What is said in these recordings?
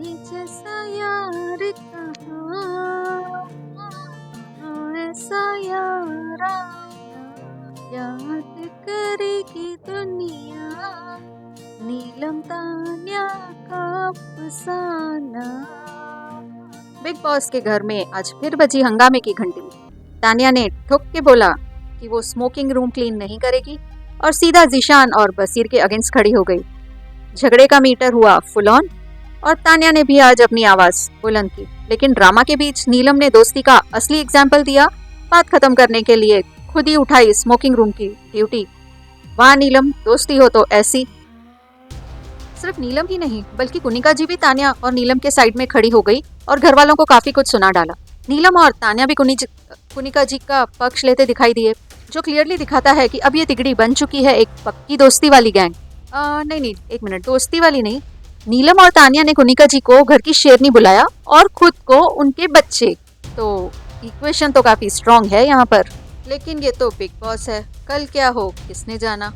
नहीं जैसा यार कहाँ, ऐसा यार आया, याद करेगी दुनिया, नीलम तान्या का अफसाना। बिग बॉस के घर में आज फिर बजी हंगामे की घंटी। तान्या ने ठोक के बोला कि वो स्मोकिंग रूम क्लीन नहीं करेगी और सीधा जीशान और बसीर के अगेंस्ट खड़ी हो गई। झगड़े का मीटर हुआ फुल ऑन और तान्या ने भी आज अपनी आवाज बुलंद की। लेकिन ड्रामा के बीच नीलम ने दोस्ती का असली एग्जाम्पल दिया। बात खत्म करने के लिए खुद ही उठाई स्मोकिंग रूम की ड्यूटी। वाह नीलम, दोस्ती हो तो ऐसी। सिर्फ नीलम ही नहीं बल्कि कुनिका जी भी तान्या और नीलम के साइड में खड़ी हो गई और घर वालों को काफी कुछ सुना डाला। नीलम और तान्या भी कुनिका जी का पक्ष लेते दिखाई दिए, जो क्लियरली दिखाता है कि अब ये तिगड़ी बन चुकी है एक पक्की दोस्ती वाली गैंग। नहीं, एक मिनट, दोस्ती वाली नहीं। नीलम और तान्या ने कुनिका जी को घर की शेरनी बुलाया और खुद को उनके बच्चे, तो इक्वेशन तो काफी स्ट्रांग है यहाँ पर। लेकिन ये तो बिग बॉस है, कल क्या हो किसने जाना।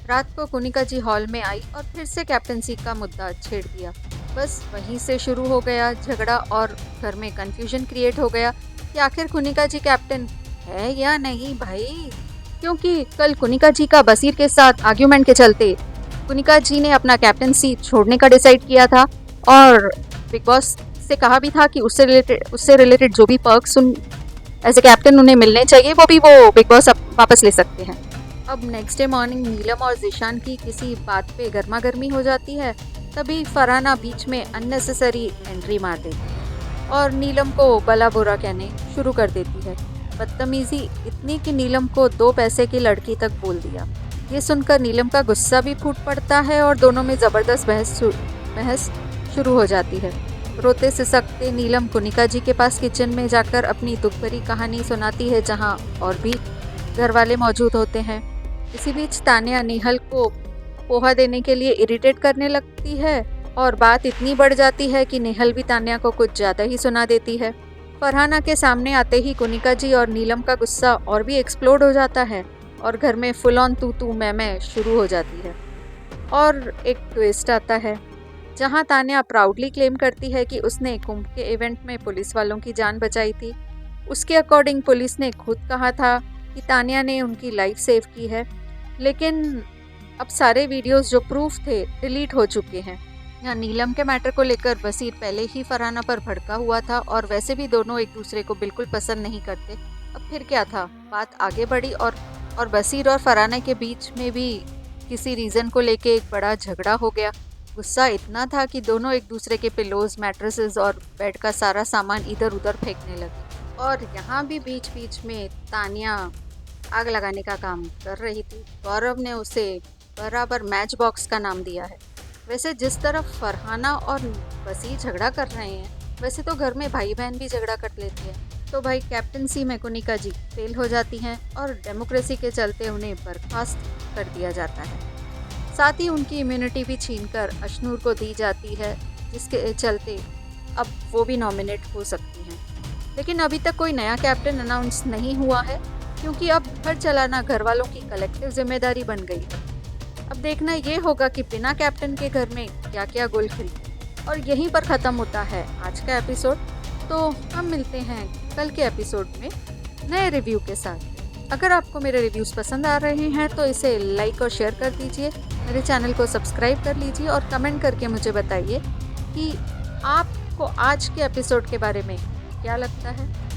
रात को कुनिका जी हॉल में आई और फिर से कैप्टनसी का मुद्दा छेड़ दिया। बस वहीं से शुरू हो गया झगड़ा और घर में कंफ्यूजन क्रिएट हो गया कि आखिर कुनिका जी कैप्टन है या नहीं भाई। क्योंकि कल कुनिका जी का बसीर के साथ आर्ग्यूमेंट के चलते कुनिका जी ने अपना कैप्टनसी छोड़ने का डिसाइड किया था और बिग बॉस से कहा भी था कि उससे रिलेटेड जो भी पर्क्स एज ए कैप्टन उन्हें मिलने चाहिए वो भी वो बिग बॉस वापस ले सकते हैं। अब नेक्स्ट डे मॉर्निंग नीलम और जीशान की किसी बात पे गर्मा गर्मी हो जाती है, तभी फरहाना बीच में अननेसेसरी एंट्री मार देती और नीलम को भला बुरा कहने शुरू कर देती है। बदतमीजी इतनी कि नीलम को 2 पैसे की लड़की तक बोल दिया। ये सुनकर नीलम का गुस्सा भी फूट पड़ता है और दोनों में ज़बरदस्त बहस शुरू हो जाती है। रोते सिसकते नीलम कुनिका जी के पास किचन में जाकर अपनी दुख भरी कहानी सुनाती है, जहाँ और भी घर वाले मौजूद होते हैं। इसी बीच तान्या नेहल को पोहा देने के लिए इरिटेट करने लगती है और बात इतनी बढ़ जाती है कि नेहल भी तान्या को कुछ ज़्यादा ही सुना देती है। फरहाना के सामने आते ही कुनिका जी और नीलम का गुस्सा और भी एक्सप्लोड हो जाता है और घर में फुल ऑन तू मैं शुरू हो जाती है। और एक ट्विस्ट आता है जहां तान्या प्राउडली क्लेम करती है कि उसने कुंभ के इवेंट में पुलिस वालों की जान बचाई थी। उसके अकॉर्डिंग पुलिस ने खुद कहा था कि तान्या ने उनकी लाइफ सेव की है, लेकिन अब सारे वीडियोस जो प्रूफ थे डिलीट हो चुके हैं। यहाँ नीलम के मैटर को लेकर बसीर पहले ही फरहाना पर भड़का हुआ था और वैसे भी दोनों एक दूसरे को बिल्कुल पसंद नहीं करते। अब फिर क्या था, बात आगे बढ़ी और बसीर और फरहाना के बीच में भी किसी रीज़न को लेके एक बड़ा झगड़ा हो गया। गुस्सा इतना था कि दोनों एक दूसरे के पिलोज, मैट्रेसेस और बेड का सारा सामान इधर उधर फेंकने लगे। और यहाँ भी बीच बीच में तान्या आग लगाने का काम कर रही थी। गौरव ने उसे बराबर मैच बॉक्स का नाम दिया है। वैसे जिस तरफ फरहाना और बसीर झगड़ा कर रहे हैं, वैसे तो घर में भाई बहन भी झगड़ा कर लेते हैं। तो भाई कैप्टनसी में कुनिका जी फेल हो जाती हैं और डेमोक्रेसी के चलते उन्हें बर्खास्त कर दिया जाता है। साथ ही उनकी इम्यूनिटी भी छीनकर अशनूर को दी जाती है, जिसके चलते अब वो भी नॉमिनेट हो सकती हैं। लेकिन अभी तक कोई नया कैप्टन अनाउंस नहीं हुआ है, क्योंकि अब घर चलाना घर वालों की कलेक्टिव जिम्मेदारी बन गई है। अब देखना ये होगा कि बिना कैप्टन के घर में क्या क्या गुल खिले। और यहीं पर ख़त्म होता है आज का एपिसोड। तो हम मिलते हैं कल के एपिसोड में नए रिव्यू के साथ। अगर आपको मेरे रिव्यूज़ पसंद आ रहे हैं तो इसे लाइक और शेयर कर दीजिए, मेरे चैनल को सब्सक्राइब कर लीजिए और कमेंट करके मुझे बताइए कि आपको आज के एपिसोड के बारे में क्या लगता है।